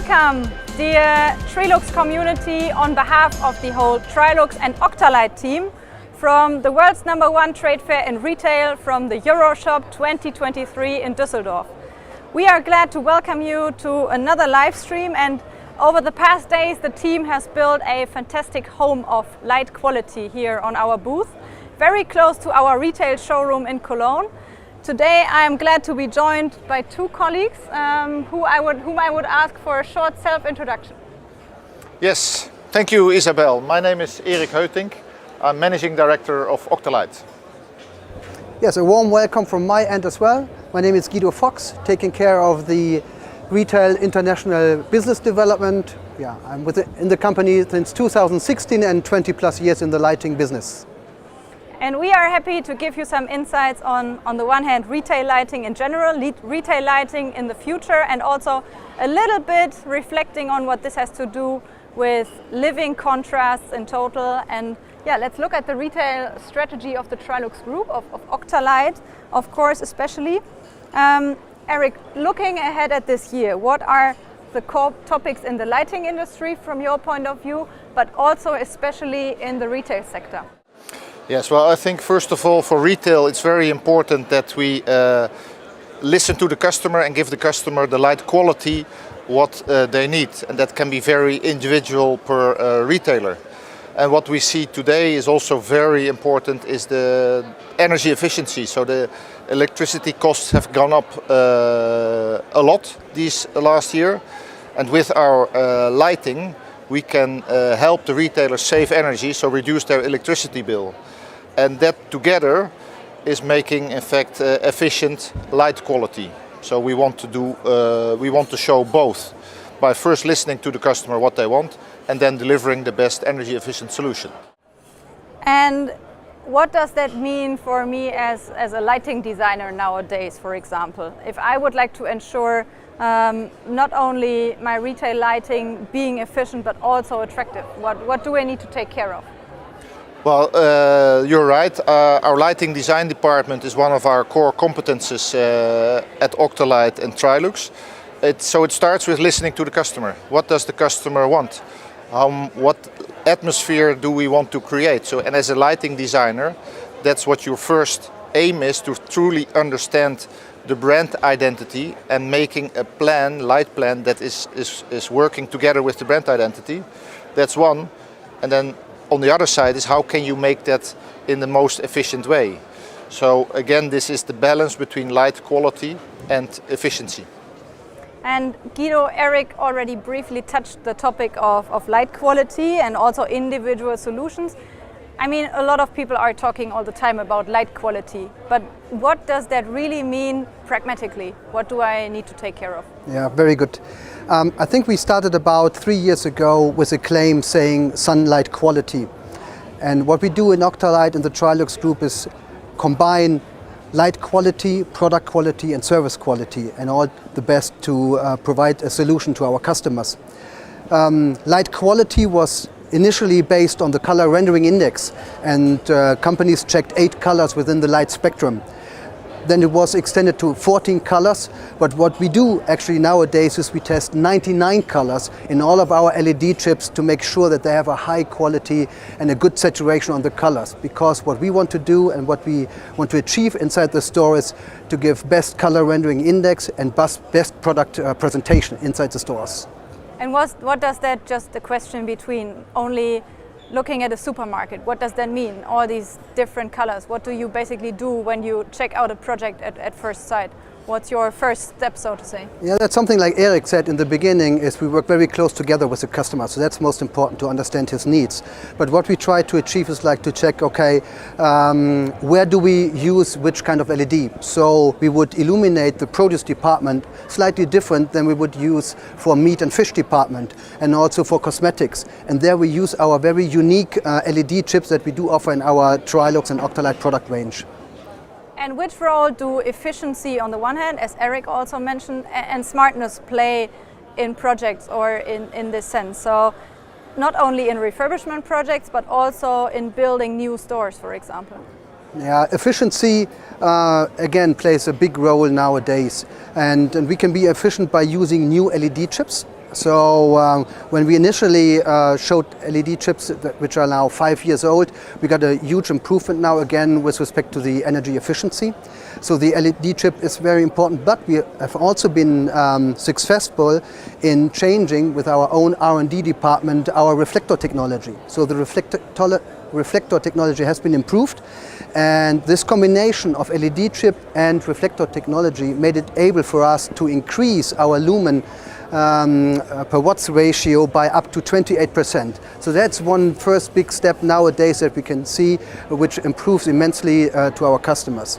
Welcome, dear Trilux community, on behalf of the whole Trilux and Octalight team from the world's #1 trade fair in retail, from the EuroShop 2023 in Düsseldorf. We are glad to welcome you to another live stream, and over the past days the team has built a fantastic home of light quality here on our booth, very close to our retail showroom in Cologne. Today I am glad to be joined by two colleagues whom I would ask for a short self-introduction. Yes, thank you Isabel. My name is Erik Heutink. I'm Managing Director of Octalight. Yes, a warm welcome from my end as well. My name is Guido Fox, taking care of the Retail International Business Development. I'm in the company since 2016 and 20 plus years in the lighting business. And we are happy to give you some insights on the one hand, retail lighting in general, retail lighting in the future, and also a little bit reflecting on what this has to do with living contrasts in total. And let's look at the retail strategy of the Trilux Group, of Octalight, of course, especially. Erik, looking ahead at this year, what are the core topics in the lighting industry from your point of view, but also especially in the retail sector? Yes, well, I think first of all for retail it's very important that we listen to the customer and give the customer the light quality what they need, and that can be very individual per retailer. And what we see today is also very important is the energy efficiency. So the electricity costs have gone up a lot this last year, and with our lighting we can help the retailers save energy, so reduce their electricity bill. And that together is making, in fact, efficient light quality. So we want to show both by first listening to the customer what they want and then delivering the best energy efficient solution. And what does that mean for me as a lighting designer nowadays, for example? If I would like to ensure not only my retail lighting being efficient but also attractive, what do I need to take care of? Well, you're right. Our lighting design department is one of our core competences at Octalight and Trilux. So it starts with listening to the customer. What does the customer want? What atmosphere do we want to create? And as a lighting designer, that's what your first aim is, to truly understand the brand identity and making a light plan that is working together with the brand identity. That's one. And then on the other side is how can you make that in the most efficient way. So again, this is the balance between light quality and efficiency. And Guido, Erik already briefly touched the topic of light quality and also individual solutions. I mean, a lot of people are talking all the time about light quality, but what does that really mean pragmatically? What do I need to take care of? Yeah, very good. I think we started about 3 years ago with a claim saying sunlight quality. And what we do in Octalight and the Trilux Group is combine light quality, product quality and service quality, and all the best to provide a solution to our customers. Light quality was initially based on the color rendering index, and companies checked 8 colors within the light spectrum. Then it was extended to 14 colors, but what we do actually nowadays is we test 99 colors in all of our LED chips to make sure that they have a high quality and a good saturation on the colors, because what we want to do and what we want to achieve inside the store is to give best color rendering index and best product presentation inside the stores. And what does that, just the question between only looking at a supermarket, what does that mean? All these different colors, what do you basically do when you check out a project at first sight? What's your first step, so to say? Yeah, that's something like Erik said in the beginning, is we work very close together with the customer, so that's most important to understand his needs. But what we try to achieve is like to check, okay, where do we use which kind of LED? So we would illuminate the produce department slightly different than we would use for meat and fish department, and also for cosmetics. And there we use our very unique LED chips that we do offer in our Trilux and Octalight product range. And which role do efficiency on the one hand, as Erik also mentioned, and smartness play in projects or in this sense? So not only in refurbishment projects, but also in building new stores, for example. Yeah, efficiency again plays a big role nowadays, and we can be efficient by using new LED chips. So when we initially showed LED chips, which are now 5 years old, we got a huge improvement now again with respect to the energy efficiency. So the LED chip is very important, but we have also been successful in changing with our own R&D department our reflector technology. So the reflector technology has been improved, and this combination of LED chip and reflector technology made it able for us to increase our lumen per watts ratio by up to 28%. So that's one first big step nowadays that we can see, which improves immensely to our customers.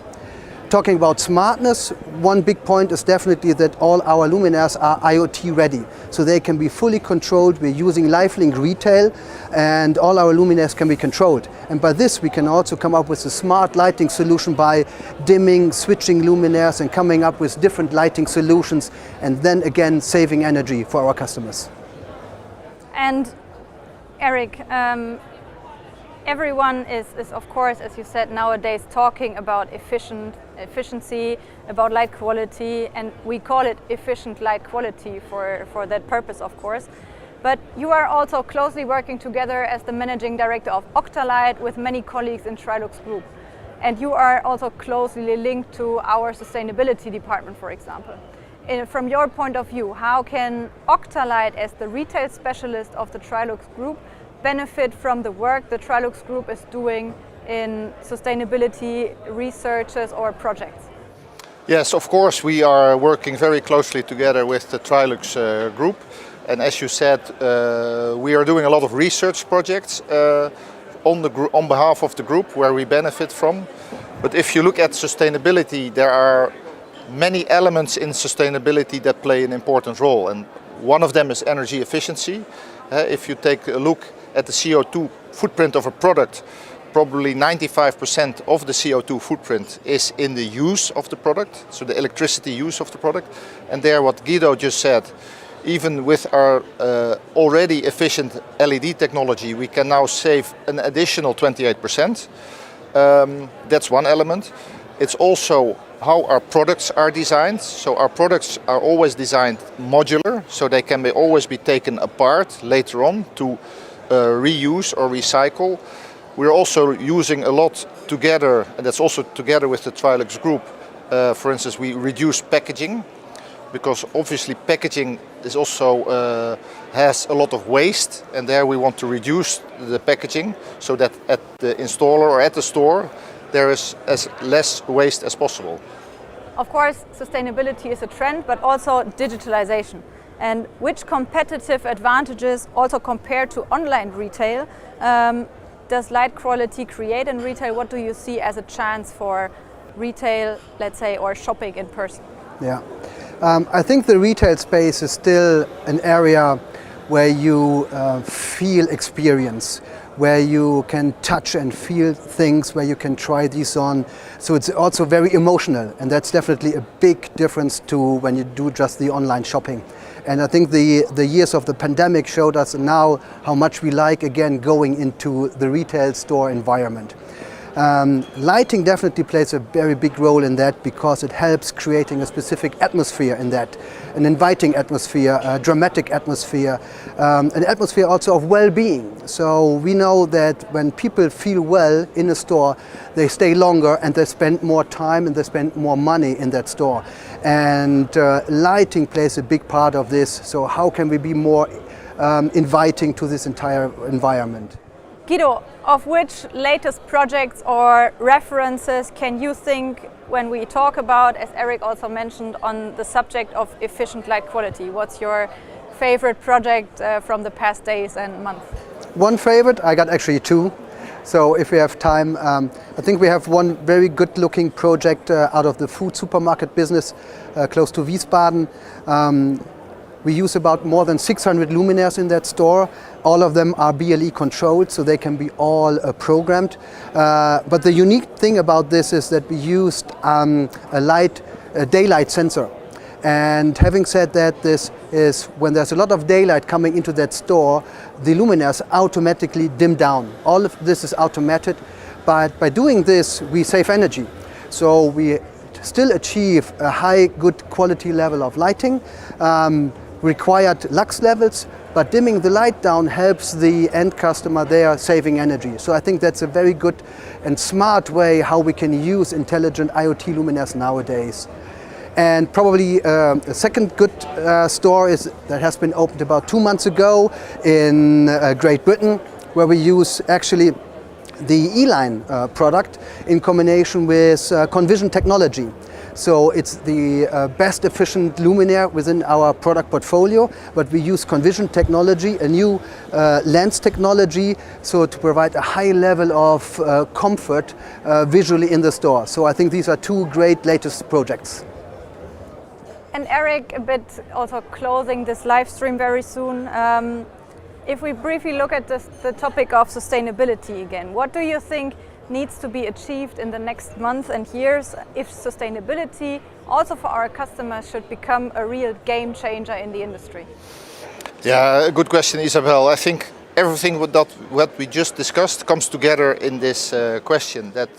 Talking about smartness, one big point is definitely that all our luminaires are IoT ready. So they can be fully controlled. We're using LiveLink Retail, and all our luminaires can be controlled. And by this we can also come up with a smart lighting solution by dimming, switching luminaires and coming up with different lighting solutions, and then again saving energy for our customers. And Eric, everyone is of course, as you said, nowadays talking about efficiency, about light quality, and we call it efficient light quality for that purpose, of course. But you are also closely working together as the managing director of Octalight with many colleagues in Trilux Group. And you are also closely linked to our sustainability department, for example. From your point of view, how can Octalight, as the retail specialist of the Trilux Group, benefit from the work the Trilux Group is doing in sustainability researches or projects? Yes, of course, we are working very closely together with the Trilux Group. And as you said, we are doing a lot of research projects on behalf of the group where we benefit from. But if you look at sustainability, there are many elements in sustainability that play an important role. And one of them is energy efficiency. If you take a look at the CO2 footprint of a product, probably 95% of the CO2 footprint is in the use of the product, so the electricity use of the product. And there, what Guido just said, even with our already efficient LED technology, we can now save an additional 28%. That's one element. It's also how our products are designed. So our products are always designed modular, so they can always be taken apart later on to reuse or recycle. We're also using a lot together, and that's also together with the Trilux Group. For instance, we reduce packaging, because obviously packaging is also has a lot of waste, and there we want to reduce the packaging so that at the installer or at the store there is as less waste as possible. Of course, sustainability is a trend, but also digitalization. And which competitive advantages, also compared to online retail, does light quality create in retail? What do you see as a chance for retail, let's say, or shopping in person? Yeah, I think the retail space is still an area where you feel experience, where you can touch and feel things, where you can try these on. So it's also very emotional, and that's definitely a big difference to when you do just the online shopping. And I think the years of the pandemic showed us now how much we like, again, going into the retail store environment. Lighting definitely plays a very big role in that, because it helps creating a specific atmosphere in that, an inviting atmosphere, a dramatic atmosphere, an atmosphere also of well-being. So we know that when people feel well in a store, they stay longer and they spend more time and they spend more money in that store. And lighting plays a big part of this. So how can we be more inviting to this entire environment? Guido, of which latest projects or references can you think when we talk about, as Eric also mentioned, on the subject of efficient light quality? What's your favorite project from the past days and months? One favorite, I got actually two. So if we have time, I think we have one very good looking project out of the food supermarket business close to Wiesbaden. We use about more than 600 luminaires in that store. All of them are BLE controlled, so they can be all programmed. But the unique thing about this is that we used a daylight sensor. And having said that, this is when there's a lot of daylight coming into that store, the luminaires automatically dim down. All of this is automated, but by doing this, we save energy. So we still achieve a high, good quality level of lighting. required lux levels, but dimming the light down helps the end customer there saving energy. So I think that's a very good and smart way how we can use intelligent IoT luminaires nowadays. And probably a second good store that has been opened about 2 months ago in Great Britain, where we use actually the E-Line product in combination with Convision technology. So it's the best efficient luminaire within our product portfolio, but we use Convision technology, a new lens technology, so to provide a high level of comfort visually in the store. So I think these are two great latest projects. And Eric, a bit also closing this live stream very soon. If we briefly look at the topic of sustainability again, what do you think needs to be achieved in the next months and years if sustainability, also for our customers, should become a real game changer in the industry? Yeah, good question, Isabel. I think everything what we just discussed comes together in this question. That,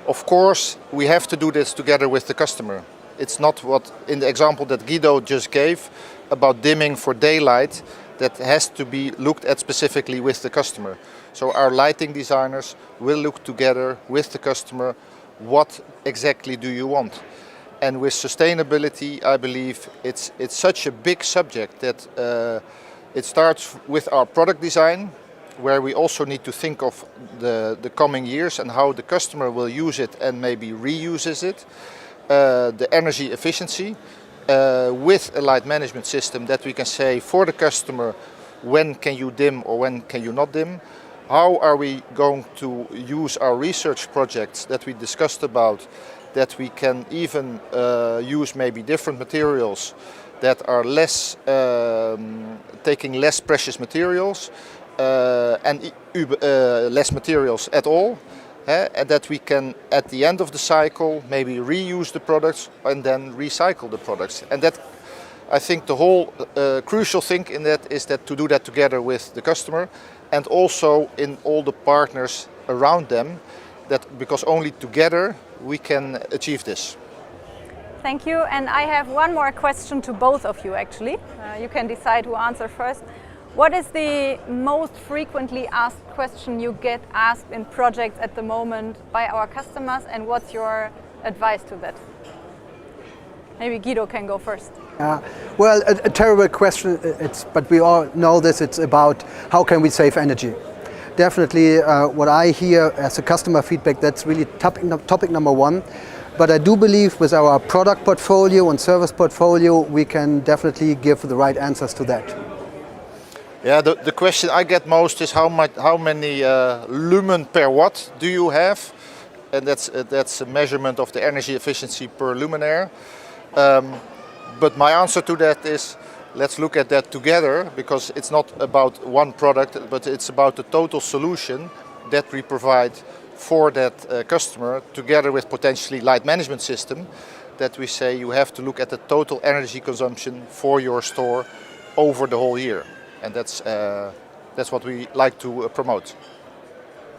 of course, we have to do this together with the customer. It's not what, in the example that Guido just gave about dimming for daylight, that has to be looked at specifically with the customer. So our lighting designers will look together with the customer, what exactly do you want? And with sustainability, I believe it's such a big subject that it starts with our product design, where we also need to think of the coming years and how the customer will use it and maybe reuses it. The energy efficiency with a light management system that we can say for the customer, when can you dim or when can you not dim? How are we going to use our research projects that we discussed about, that we can even use maybe different materials that are less, taking less precious materials and less materials at all. And that we can, at the end of the cycle, maybe reuse the products and then recycle the products. And that, I think the whole crucial thing in that is that to do that together with the customer and also in all the partners around them, that because only together we can achieve this. Thank you. And I have one more question to both of you actually. You can decide who answers first. What is the most frequently asked question you get asked in projects at the moment by our customers, and what's your advice to that? Maybe Guido can go first. Well, a terrible question, but we all know this, it's about how can we save energy. Definitely what I hear as a customer feedback, that's really topic number one. But I do believe with our product portfolio and service portfolio, we can definitely give the right answers to that. Yeah, the question I get most is how many lumen per watt do you have? And that's a measurement of the energy efficiency per luminaire. But my answer to that is, let's look at that together, because it's not about one product, but it's about the total solution that we provide for that customer, together with potentially light management system, that we say you have to look at the total energy consumption for your store over the whole year. And that's what we like to promote.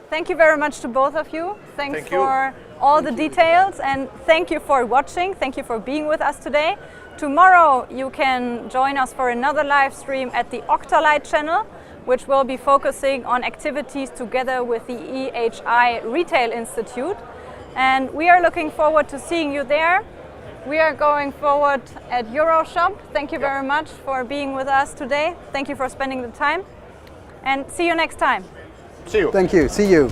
Thank you very much to both of you. Thanks for all the details, and thank you for watching. Thank you for being with us today. Tomorrow you can join us for another live stream at the Octalight channel, which will be focusing on activities together with the EHI Retail Institute. And we are looking forward to seeing you there. We are going forward at EuroShop. Thank you very much for being with us today. Thank you for spending the time, and see you next time. See you. Thank you. See you.